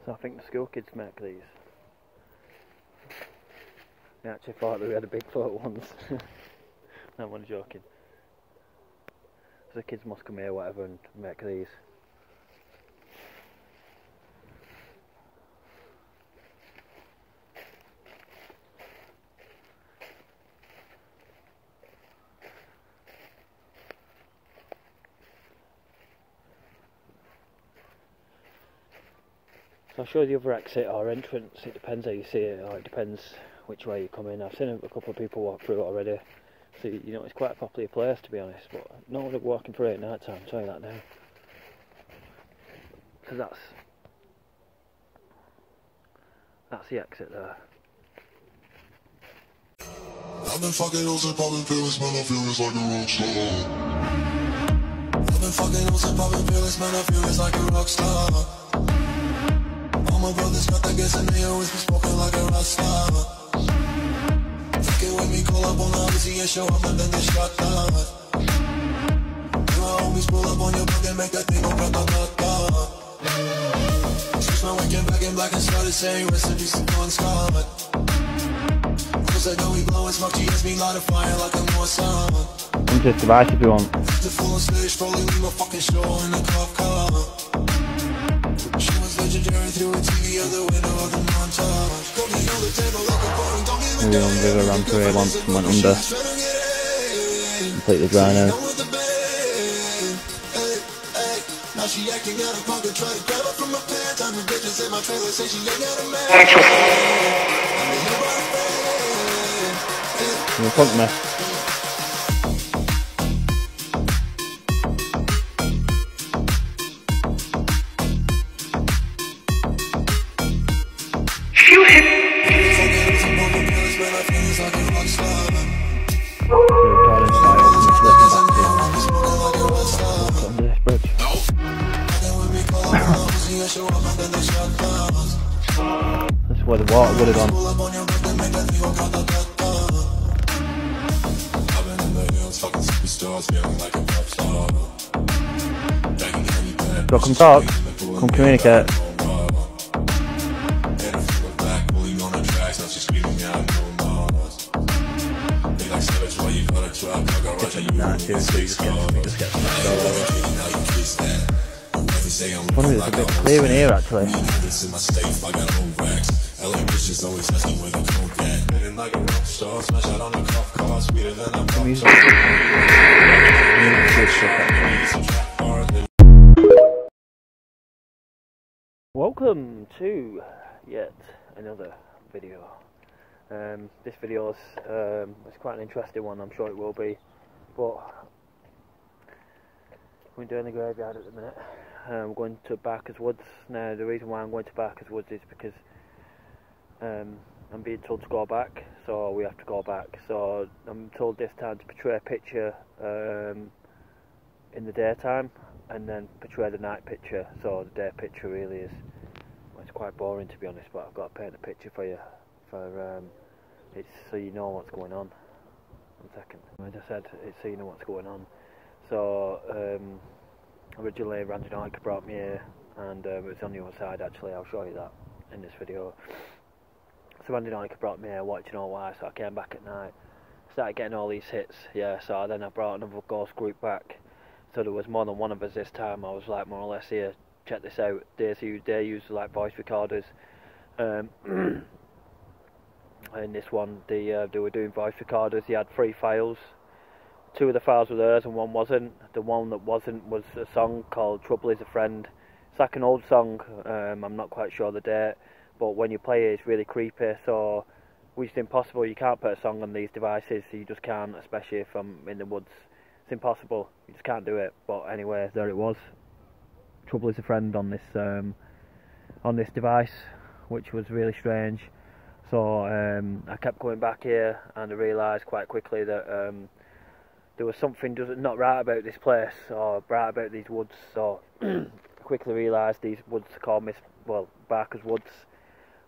So I think the school kids make these. I actually thought that we had a Bigfoot once. No, I'm only joking. So the kids must come here, whatever, and make these. So I'll show you the other exit or entrance. It depends how you see it, or it depends which way you come in. I've seen a couple of people walk through it already. So you know, it's quite a popular place, to be honest, but no one walking through it at night time, I'll tell you that now. So that's the exit there. I've been fucking hoes and popping pills, man, I feel it's like a rock star. I've been fucking hoes and popping pills, man, I feel it's like a rock star. All my brothers got that gas and they always be smoking like a rock star. Fucking with me, call up on the Uzi and show up and then they shot down. You my homies pull up on your block and make that thing go grata-ta-ta. Switch my weekend back in black and started saying recipes to Bon Scott. I know we blowing smoke, GS me light a fire like a more summer. Into this device if you want. The full stage, probably leave my fucking show in the cop car. She was legendary through a TV out the window of the montage. Maybe on the river ran through here once and went under. Completely dry now. Now she acting out of pocket, try to grab her from my pants. I'm the bitches in my trailer, say she ain't got a man. In front of me. That's where the water would have gone. So come talk, come communicate. Funny, it's a bit clear in here actually. Welcome to yet another video. This video is it's quite an interesting one, I'm sure it will be, but we're doing the graveyard at the minute. I'm going to Barker's Woods. Now the reason why I'm going to Barker's Woods is because I'm being told to go back, so we have to go back. So I'm told this time to portray a picture in the daytime and then portray the night picture. So the day picture really is, well, it's quite boring to be honest, but I've got to paint a picture for you for it's so you know what's going on. 1 second. As I said, it's so you know what's going on. So originally Randy Nautica brought me here, and it was on the other side actually. I'll show you that in this video. So Randy Nautica brought me here, what do you know why? So I came back at night, started getting all these hits, yeah. So then I brought another ghost group back. So there was more than one of us this time. I was like, more or less, here, check this out. They used like voice recorders. In this one, they were doing voice recorders. They had 3 files. 2 of the files were theirs and 1 wasn't. The one that wasn't was a song called Trouble Is a Friend. It's like an old song, I'm not quite sure the date, but when you play it, it's really creepy. So it's impossible, you can't put a song on these devices, you just can't, especially if I'm in the woods. It's impossible, you just can't do it. But anyway, there it was. Trouble Is a Friend on this device, which was really strange. So I kept going back here, and I realised quite quickly that there was something not right about this place, or right about these woods. So I quickly realised these woods are called Barker's Woods,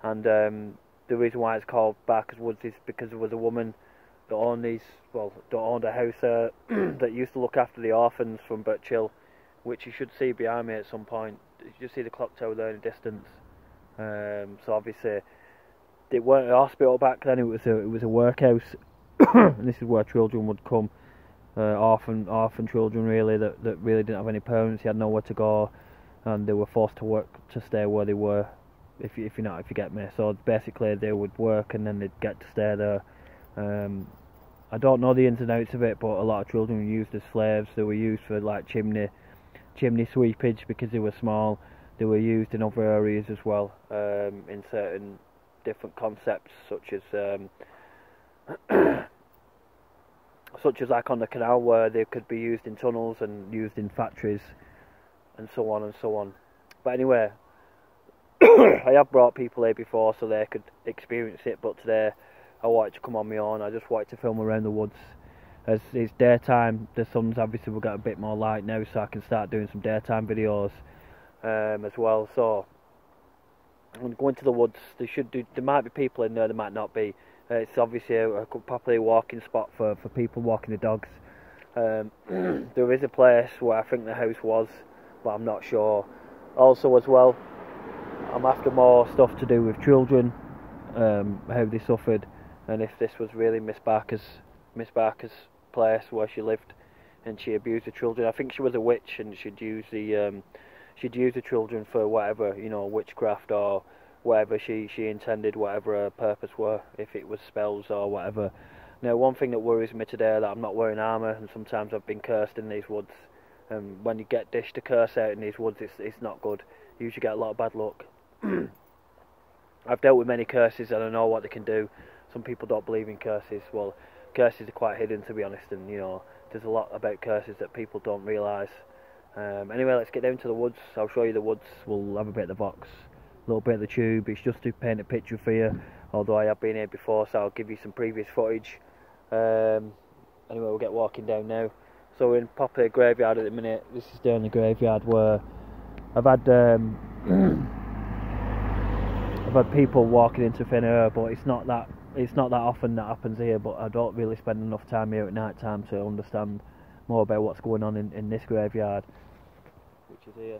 and the reason why it's called Barker's Woods is because there was a woman that owned a house that used to look after the orphans from Birch Hill, which you should see behind me at some point. You just see the clock tower there in the distance. So obviously it weren't a hospital back then. It was a workhouse, and this is where children would come, orphan children really that really didn't have any parents. They had nowhere to go, and they were forced to stay where they were. If you get me. So basically they would work and then they'd get to stay there. I don't know the ins and outs of it, but a lot of children were used as slaves. They were used for like chimney sweepage because they were small. They were used in other areas as well, in certain different concepts, such as like on the canal, where they could be used in tunnels and used in factories, and so on and so on. But anyway, I have brought people here before so they could experience it, but today I wanted to come on my own. I just wanted to film around the woods. As it's daytime, the sun's obviously will get a bit more light now, so I can start doing some daytime videos as well. So I'm going to go into the woods. There might be people in there, there might not be. It's obviously a popular walking spot for people walking the dogs. There is a place where I think the house was, but I'm not sure. Also as well, I'm after more stuff to do with children, how they suffered, and if this was really Miss Barker's place where she lived and she abused the children. I think she was a witch and she'd use the children for whatever, witchcraft or whatever she intended, whatever her purpose were, if it was spells or whatever. Now, one thing that worries me today, that I'm not wearing armour, and sometimes I've been cursed in these woods. When you get dished a curse out in these woods, it's not good. You usually get a lot of bad luck. I've dealt with many curses and I know what they can do. Some people don't believe in curses. Well, curses are quite hidden, to be honest, and there's a lot about curses that people don't realise. Anyway, let's get down to the woods. I'll show you the woods. We'll have a bit of the box, a little bit of the tube. It's just to paint a picture for you, although I have been here before, so I'll give you some previous footage. Anyway, we'll get walking down now. So we're in Poplar Graveyard at the minute. This is down the graveyard where I've had people walking into thin air, but it's not that often that happens here. But I don't really spend enough time here at night time to understand more about what's going on in this graveyard, which is here.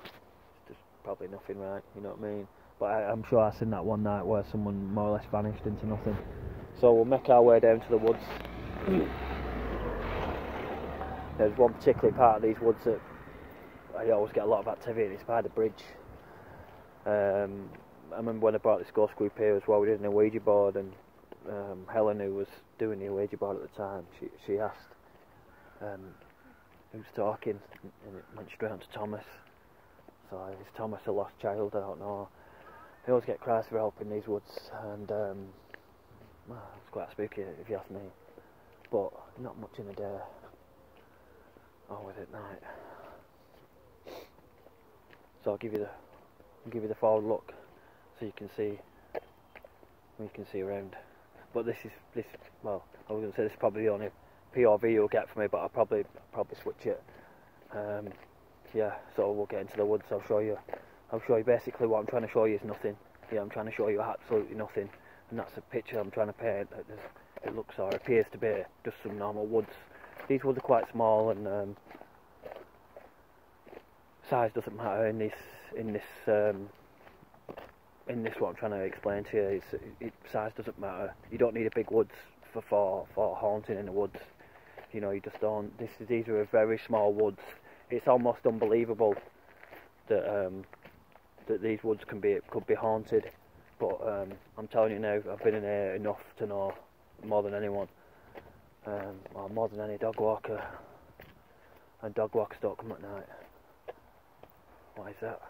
It's just probably nothing, right? You know what I mean? But I'm sure I've seen that one night where someone more or less vanished into nothing. So we'll make our way down to the woods. There's one particular part of these woods that I always get a lot of activity, and it's by the bridge. I remember when I brought this ghost group here as well, we did an Ouija board, and Helen, who was doing the Ouija board at the time, she asked who's talking, and it went straight on to Thomas. So is Thomas a lost child? I don't know. I always get cries for help in these woods, and it's quite spooky if you ask me, but not much in the day. Always at night. So I'll give you the forward look so you can see around. But well, I was going to say this is probably the only POV you'll get from me, but I'll probably switch it. Yeah, so we'll get into the woods. I'll show you basically what I'm trying to show you is nothing. Yeah, I'm trying to show you absolutely nothing, and that's a picture I'm trying to paint. It looks or appears to be just some normal woods. These woods are quite small, and size doesn't matter in this what I'm trying to explain to you. Size doesn't matter. You don't need a big woods for haunting in the woods. You just don't. These are very small woods. It's almost unbelievable that that these woods could be haunted. But I'm telling you now, I've been in here enough to know more than anyone. Or more than any dog walker, and dog walkers don't come at night. Why is that?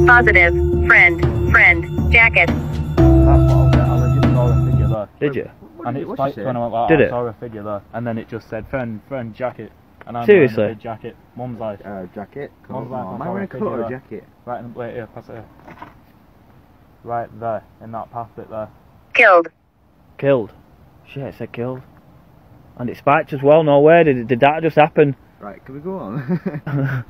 Positive. Friend. Jacket. That's what I just saw a figure there. Did you? And it's like when I went like, Did it? I saw a figure there, and then it just said friend jacket. And I'm Seriously? wearing a big jacket. Mum's like, jacket. Mum's like, Am I wearing a coat or a jacket? Right, wait here, pass it here. Right there, in that path bit there. Killed. Killed. Shit, it said killed. And it spiked as well, no way, did that just happen? Right, can we go on?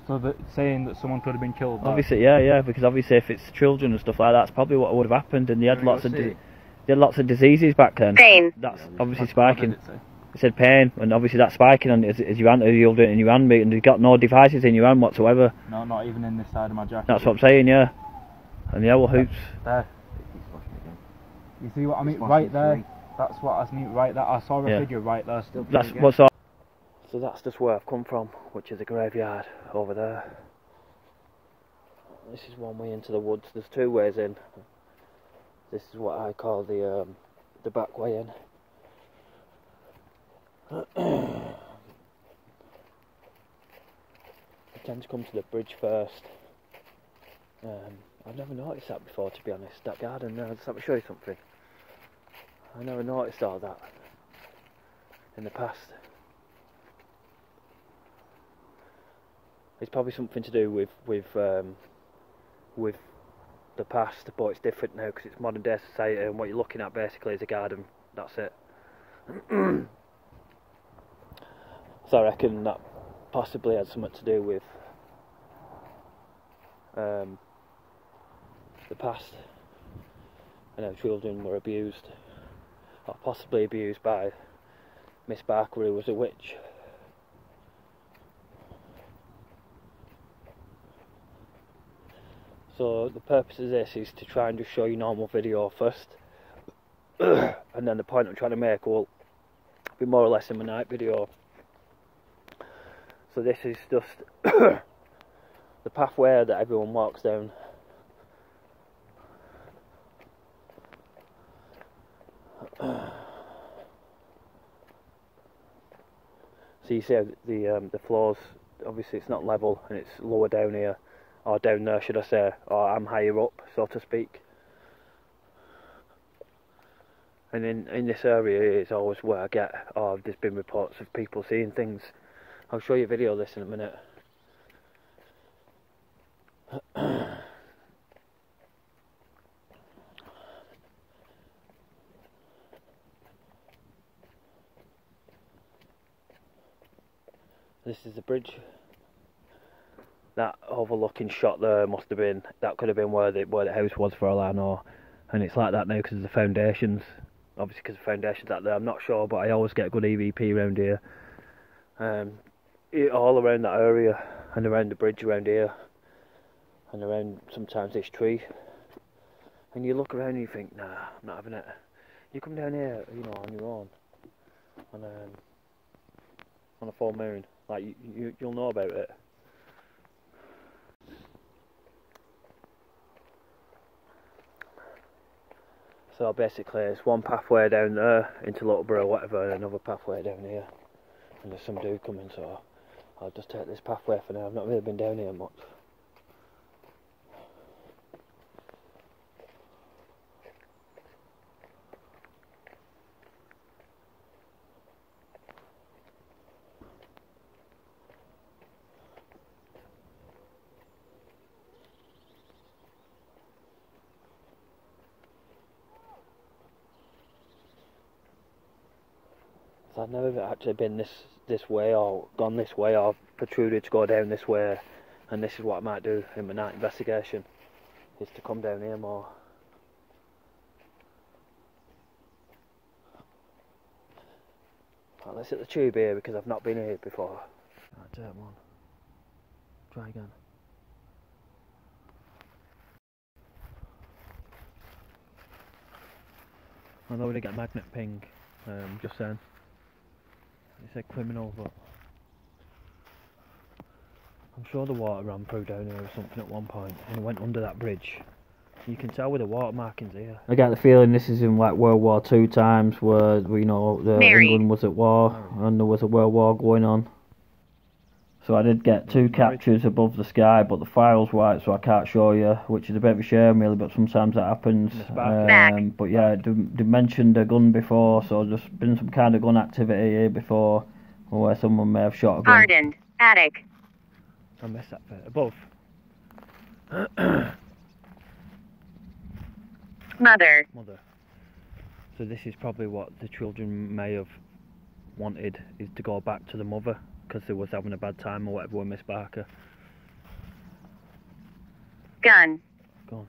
So that saying that someone could have been killed. Obviously, yeah, because obviously if it's children and stuff like that, that's probably what would have happened, and they had lots of diseases back then. Pain. That's obviously spiking. It said pain, and obviously that's spiking, and as your hand, you'll do it in your hand, and you've got no devices in your hand whatsoever. No, not even in this side of my jacket. That's what I'm saying, yeah. And yeah, well, hoops. There. You see what I mean? Right there. That's what I mean. Right there. I saw a figure right there. Still. That's what's all. So that's just where I've come from, which is a graveyard over there. This is one way into the woods. There's two ways in. This is what I call the back way in. I tend to come to the bridge first. I've never noticed that before, to be honest. That garden there. Just let me show you something. I never noticed all that in the past. It's probably something to do with the past, but it's different now because it's modern day society, and what you're looking at basically is a garden. That's it. So I reckon that possibly had something to do with the past, and how children were abused, or possibly abused by Miss Barker, who was a witch. So the purpose of this is to try and just show you normal video first, and then the point I'm trying to make will be more or less in my night video. So this is just the pathway that everyone walks down. So you see the floors, obviously it's not level and it's lower down here, or down there should I say, or I'm higher up, so to speak. And in this area is always where I get, there's been reports of people seeing things. I'll show you a video of this in a minute. This is the bridge. That overlooking shot there must have been, that could have been where the house was for all I know. And it's like that now because of the foundations. Obviously because the foundations out there, I'm not sure, but I always get good EVP around here. All around that area, and around the bridge around here, and around sometimes this tree. And you look around and you think, nah, I'm not having it. You come down here, you know, on your own, on a full moon, like you'll know about it. So basically, it's one pathway down there into Littleborough or whatever, and another pathway down here. And there's some dude coming, so I'll just take this pathway for now. I've not really been down here much. So I've never actually been this way, or gone this way, or protruded to go down this way, and this is what I might do in my night investigation, is to come down here more. Right, let's hit the tube here because I've not been here before. Right, turn one. Try again. I know we didn't get magnet ping, just then. It said criminal, but I'm sure the water ran through down here or something at one point, and it went under that bridge. You can tell with the water markings here. I get the feeling this is in like World War II times, where you know England was at war and there was a world war going on. So I did get two captures above the sky, but the file's white, so I can't show you, which is a bit of a shame really, but sometimes that happens. But yeah, they mentioned a gun before, so there's been some kind of gun activity here before, where someone may have shot a gun. Garden. Attic. I missed that bit. Above. Mother. So this is probably what the children may have wanted, is to go back to the mother because they was having a bad time or whatever with Miss Barker. Gun. Go on.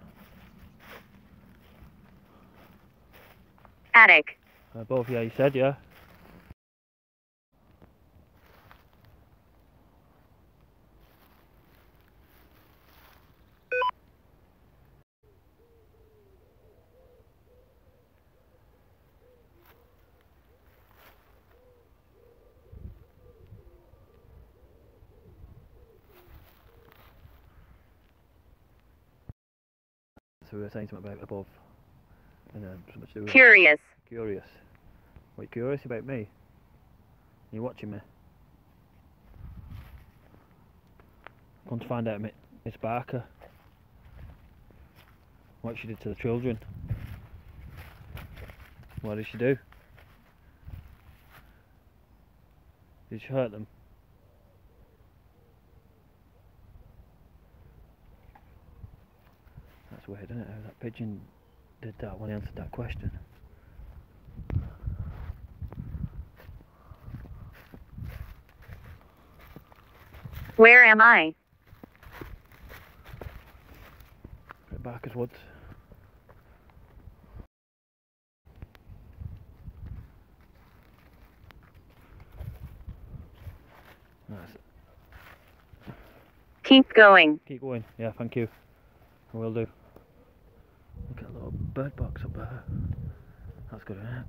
Attic. Both, yeah, you said, yeah. So we were saying something about above. And then something to do with Curious. curious. What, you curious about me? Are you watching me? I want to find out Miss Barker. What she did to the children. What did she do? Did she hurt them? That's weird, isn't it? How that pigeon did that when he answered that question. Where am I? At Barker's Woods. Nice. Keep going. Keep going. Yeah, thank you. I will do. Look at that little bird box up there. That's good, isn't it?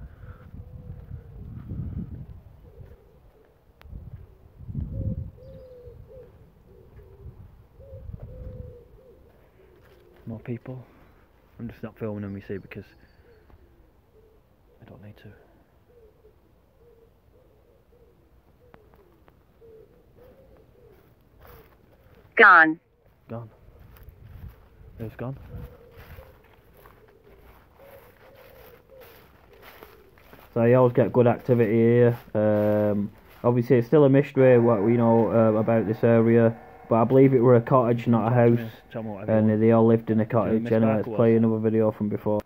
More people. I'm just not filming them, you see, because I don't need to. Gone. Gone. Who's gone? So you always get good activity here. Obviously, it's still a mystery what we know about this area, but I believe it were a cottage, not a house, and they all lived in a cottage. Anyway, let's play another video from before.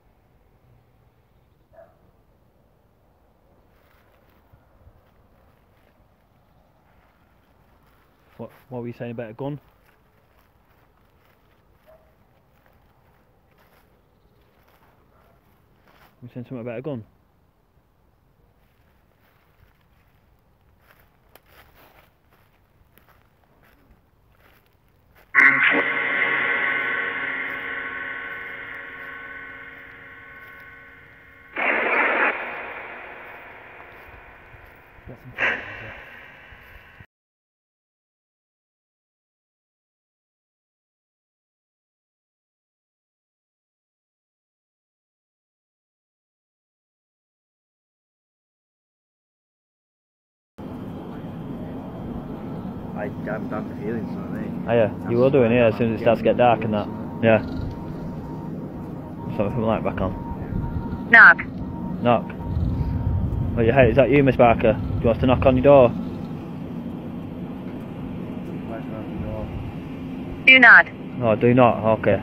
What were you saying about a gun? You saying something about a gun? Get some photos, yeah. I haven't got the feeling, so I mean. Oh yeah, you will do it, yeah, as soon as it starts to get dark and that. Yeah. Something like back on. Knock. Knock. Oh, yeah, hey, is that you, Miss Barker? Do you want us to knock on your door? Do not. Oh, do not, okay.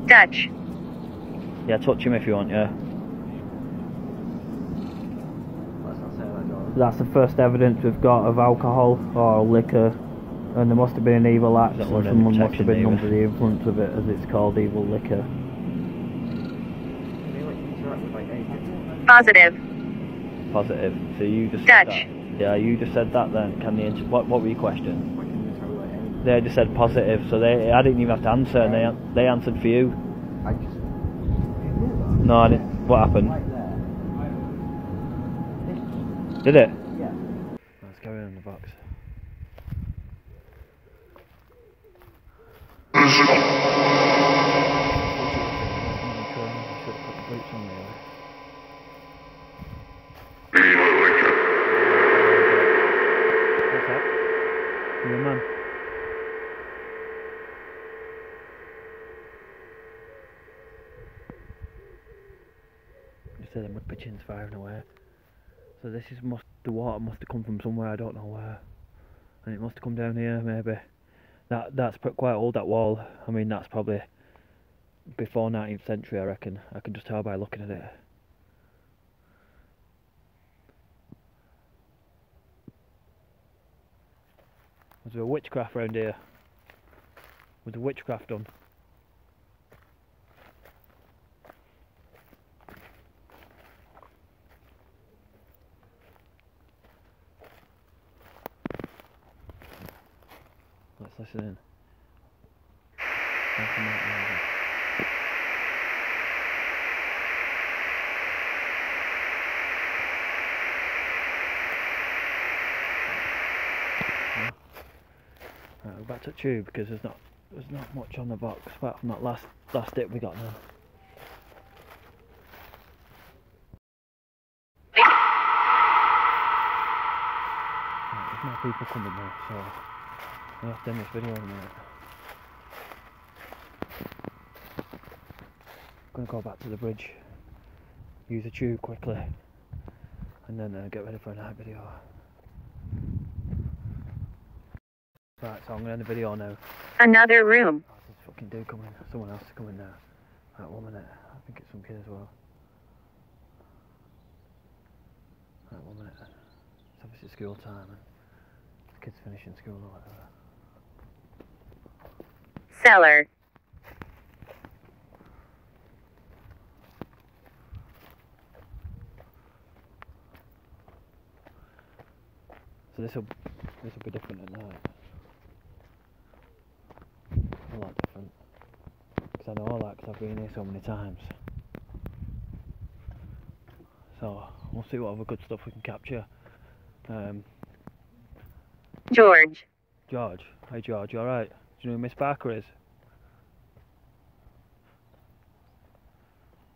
Touch. Yeah, touch him if you want, yeah. Let's not say that, Jordan. That's the first evidence we've got of alcohol or liquor, and there must have been an evil act, or someone must have been under the influence of it, as it's called, evil liquor. Can you like interact with like agents? Positive. Positive. So you just said Dutch. that. Yeah, you just said that then. Can they what were your question? Like, can you interact with like agents? They just said positive, so I didn't even have to answer, and they answered for you. I just. No, I didn't. What happened? Right there. Did it? Yeah. Let's go in the box. What's that? You a man? You said the mud pigeons firing away. So this is the water must have come from somewhere, I don't know where. And it must have come down here, maybe. That's quite old, that wall. I mean, that's probably before 19th century, I reckon. I can just tell by looking at it. Was there a witchcraft round here? Was there witchcraft done? Let's listen in. Right, we're back to the tube because there's not much on the box apart from that last dip we got now. Right, there's more people coming now, so I have to end this video in a minute. I'm gonna go back to the bridge, use the tube quickly, and then get ready for a night video. Right, so I'm gonna end the video now. Another room. Oh, there's fucking dude coming. Someone else is coming now. Right, 1 minute. I think it's some kid as well. Right, 1 minute. It's obviously school time and the kids finishing school or whatever. Cellar. So this will be different at night. A lot different. Because I know all that because I've been here so many times. So we'll see what other good stuff we can capture. George. George. Hey George, you alright? Do you know who Miss Parker is?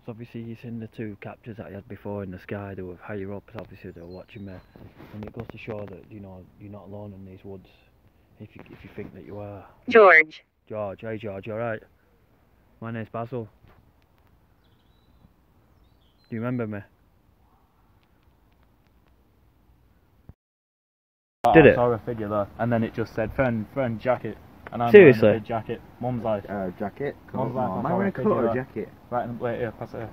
So obviously you've seen the two captures that I had before in the sky. They were higher up, so obviously they were watching me. And it goes to show that, you know, you're not alone in these woods. If you think that you are. George. George, hey George, you alright? My name's Basil. Do you remember me? Did I it? saw a figure there, and then it just said friend jacket, and I'm Seriously? wearing a big jacket. Mum's like, Jacket. Mum's like, Am I I saw wearing a figure coat or a there. jacket? Right, wait here, pass it here.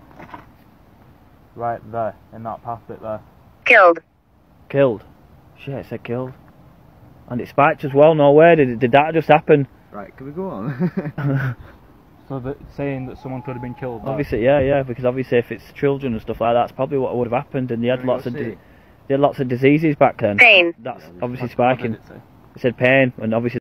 Right there, in that path bit there. Killed. Killed? Shit, it said killed. And it spiked as well, no way, did that just happen? Right, can we go on? So that saying that someone could have been killed. There. Obviously, yeah, because obviously if it's children and stuff like that, that's probably what would have happened, and they had lots of diseases back then. Pain. That's obviously What did spiking. it say? It said pain, and obviously